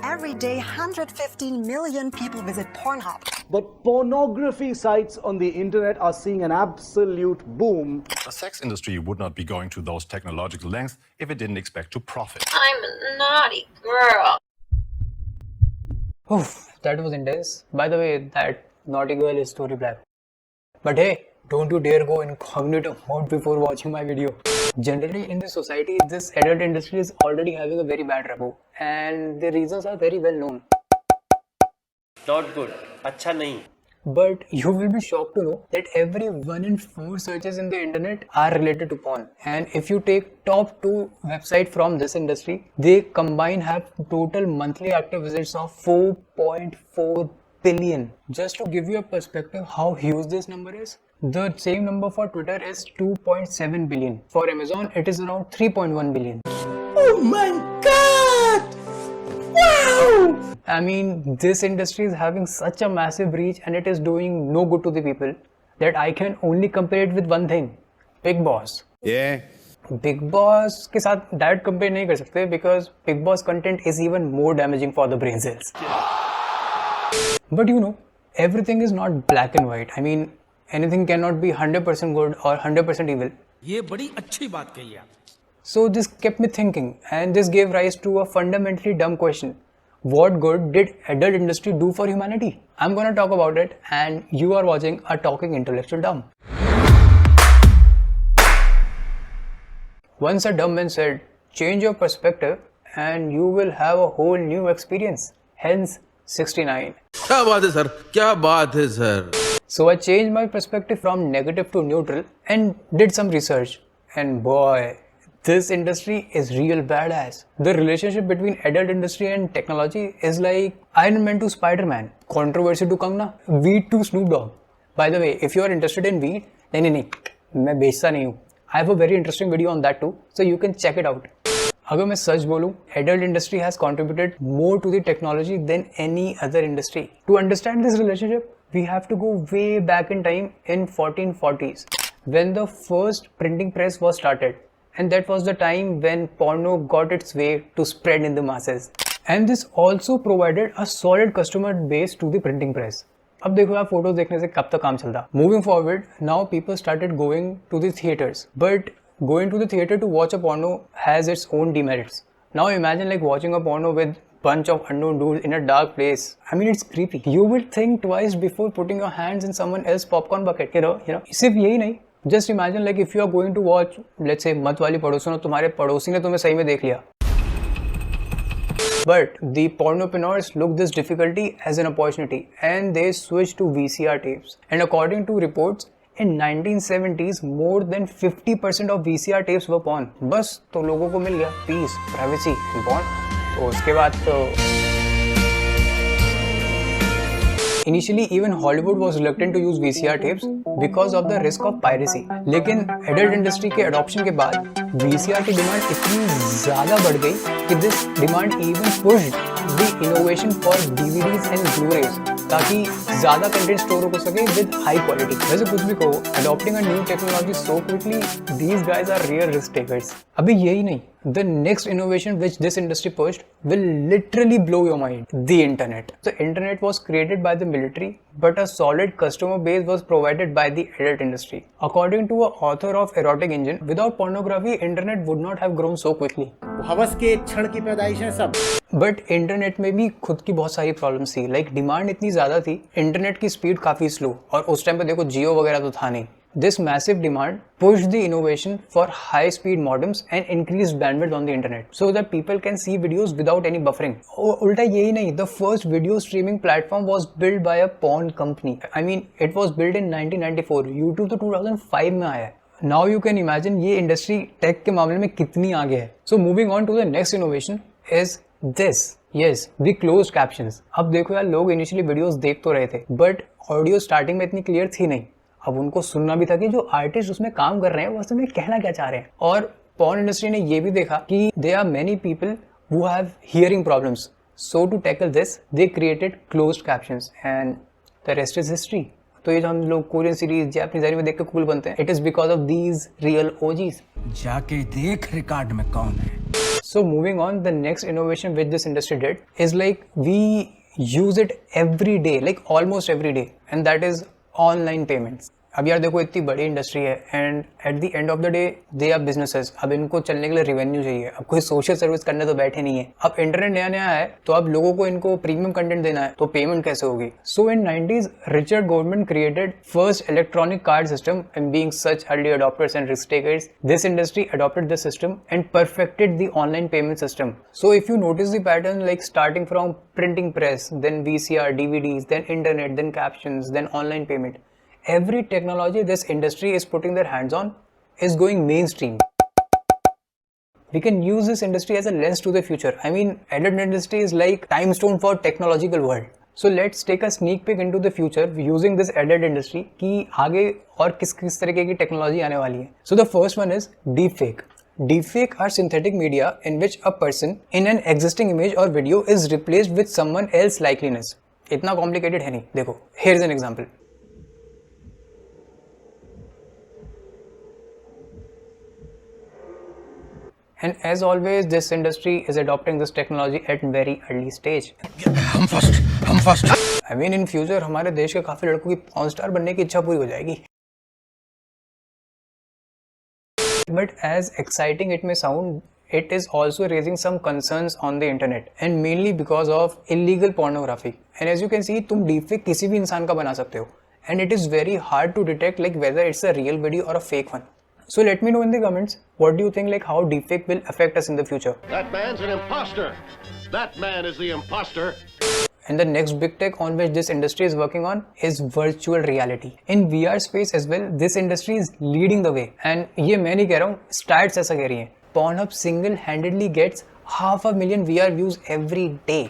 Every day, 115 million people visit Pornhub. But pornography sites on the internet are seeing an absolute boom. The sex industry would not be going to those technological lengths if it didn't expect to profit. I'm a naughty girl. Oof, that was intense. By the way, that naughty girl is Story Black. But hey, don't you dare go incognito mode before watching my video. Generally in this society, this adult industry is already having a very bad rapport, and the reasons are very well known. Not good. अच्छा नहीं. But you will be shocked to know that every 1 in 4 searches in the internet are related to porn. And if you take top 2 websites from this industry, they combine have total monthly active visits of 4.4 billion. Just to give you a perspective how huge this number is, the same number for Twitter is 2.7 billion. For Amazon, it is around 3.1 billion. Oh my god! Wow! I mean, this industry is having such a massive reach and it is doing no good to the people that I can only compare it with one thing: Big Boss. Yeah. Big Boss के साथ direct compare नहीं कर सकते because Big Boss content is even more damaging for the brain cells. But you know, everything is not black and white. I mean, anything cannot be 100% good or 100% evil. ये बड़ी अच्छी बात कही आप. So this kept me thinking, and this gave rise to a fundamentally dumb question. What good did adult industry do for humanity? I'm gonna talk about it, and you are watching a talking intellectual dumb. Once a dumb man said, change your perspective and you will have a whole new experience. Hence 69. क्या बात है sir, क्या बात है sir. So I changed my perspective from negative to neutral and did some research. And boy, this industry is real badass. The relationship between adult industry and technology is like Iron Man to Spider-Man, controversy to Kangna, weed to Snoop Dogg. By the way, if you are interested in weed, नहीं, मैं बेचता नहीं हूँ. I have a very interesting video on that too, so you can check it out. अगर मैं सच बोलूँ, adult industry has contributed more to the technology than any other industry. To understand this relationship, we have to go way back in time in 1440s, when the first printing press was started. And that was the time when porno got its way to spread in the masses. And this also provided a solid customer base to the printing press. अब देखो यार, photos देखने से कब तक काम चलता. Moving forward, now people started going to the theaters. But going to the theater to watch a porno has its own demerits. Now imagine like watching a porno with bunch of unknown dudes in a dark place. I mean, it's creepy. You will think twice before putting your hands in someone else's popcorn bucket. You know. सिर्फ यही नहीं. Just imagine like if you are going to watch, let's say, मत वाली पड़ोसन, तुम्हारे पड़ोसी ने तुम्हें सही में देख लिया. But the pornopreneurs look this difficulty as an opportunity and they switched to VCR tapes. And according to reports, in 1970s, more than 50% of VCR tapes were porn. बस तो लोगों को मिल गया peace, privacy and porn. तो उसके बाद तो Initially, even Hollywood was reluctant to use VCR tapes because of the risk of piracy. लेकिन adult industry के adoption के बाद VCR की demand इतनी ज़्यादा बढ़ गई कि this demand even pushed the innovation for DVDs and Blu-rays ताकि ज़्यादा कंटेंट स्टोर हो सके with high quality. वैसे कुछ भी कहो, adopting a new technology so quickly, these guys are real risk takers. अभी यही नहीं. The next innovation which this industry pushed will literally blow your mind. The internet. The internet was created by the military, but a solid customer base was provided by the adult industry. According to an author of Erotic Engine, without pornography, internet would not have grown so quickly. हवस के क्षण की पैदाइश है सब. But internet में भी खुद की बहुत सारी प्रॉब्लम्स थी. लाइक डिमांड इतनी ज़्यादा थी, इंटरनेट की स्पीड काफ़ी स्लो, और उस टाइम पे देखो जियो वगैरह तो था नहीं. This massive demand pushed the innovation for high-speed modems and increased bandwidth on the internet so that people can see videos without any buffering. उल्टा यही नहीं, the first video streaming platform was built by a porn company. I mean, it was built in 1994. YouTube तो 2005 में आया है. Now you can imagine ये industry tech के मामले में कितनी आगे है. So moving on to the next innovation is this. Yes, the closed captions. अब देखो यार, लोग initially videos देख तो रहे थे, but audio starting में इतनी clear थी नहीं. अब उनको सुनना भी था कि जो आर्टिस्ट उसमें काम कर रहे हैं वो असल में कहना क्या चाह रहे हैं. और पॉर्न इंडस्ट्री ने ये भी देखा कि there are many people who have hearing problems. So to tackle this they created closed captions and the rest is history. तो ये जो हम लोग कोरियन सीरीज जापानीज एनीमे देख के कूल बनते हैं, it is because of these real OGs. जाके देख रिकॉर्ड में कौन है. So moving on, the next innovation which this industry did is like we use it every day, like almost every day, and that is online payments. अब यार देखो इतनी बड़ी इंडस्ट्री है and at the end of the day they are businesses. अब इनको चलने के लिए रेवेन्यू चाहिए. अब कोई सोशल सर्विस करने तो बैठे नहीं है. अब इंटरनेट नया नया है तो अब लोगों को इनको प्रीमियम कंटेंट देना है तो पेमेंट कैसे होगी. So in 90s Richard government created first electronic card system and being such early adopters and risk takers this industry adopted the system and perfected the online payment system. So if you notice the pattern, like starting from printing press, then VCR, DVDs, then internet, then captions, then online payment, every technology this industry is putting their hands on is going mainstream. We can use this industry as a lens to the future. I mean, adult industry is like time stone for technological world. So let's take a sneak peek into the future using this adult industry कि आगे और किस तरीके की technology आने वाली है. So the first one is deepfake. Deepfake are synthetic media in which a person in an existing image or video is replaced with someone else likeness. इतना complicated है नहीं. देखो, here's an example. And as always, this industry is adopting this technology at very early stage. हम first. I mean, in future हमारे देश के काफी लड़कों की पॉर्न स्टार बनने की इच्छा पूरी हो जाएगी. But as exciting it may sound, it is also raising some concerns on the internet, and mainly because of illegal pornography. And as you can see, तुम deepfake किसी भी इंसान का बना सकते हो, and it is very hard to detect like whether it's a real video or a fake one. So let me know in the comments, what do you think, like how deepfake will affect us in the future? That man's an imposter. That man is the imposter. And the next big tech on which this industry is working on is virtual reality. In VR space as well, this industry is leading the way. And ये मैं नहीं कह रहा हूँ, stats ऐसा कह रही हैं. Pornhub single-handedly gets 500,000 VR views every day.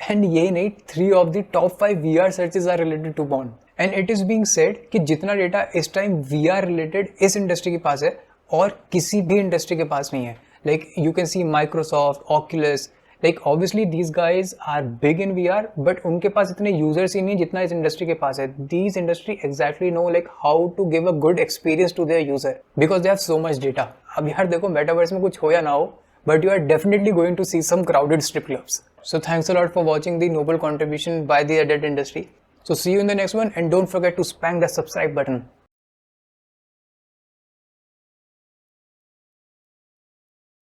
And ये नहीं, 3 of the top 5 VR searches are related to porn. And it is being said कि जितना डेटा इस टाइम VR related इस इंडस्ट्री के पास है और किसी भी इंडस्ट्री के पास नहीं है. Like you can see Microsoft, Oculus, like obviously these guys are big in VR, but उनके पास इतने users ही नहीं जितना इस इंडस्ट्री के पास है. These industry exactly know like how to give a good experience to their user because they have so much data. अब यार देखो मेटावर्स में कुछ हो या ना हो, but you are definitely going to see some crowded strip clubs. So thanks a lot for watching the noble contribution by the adult industry. So see you in the next one, and don't forget to spank the subscribe button.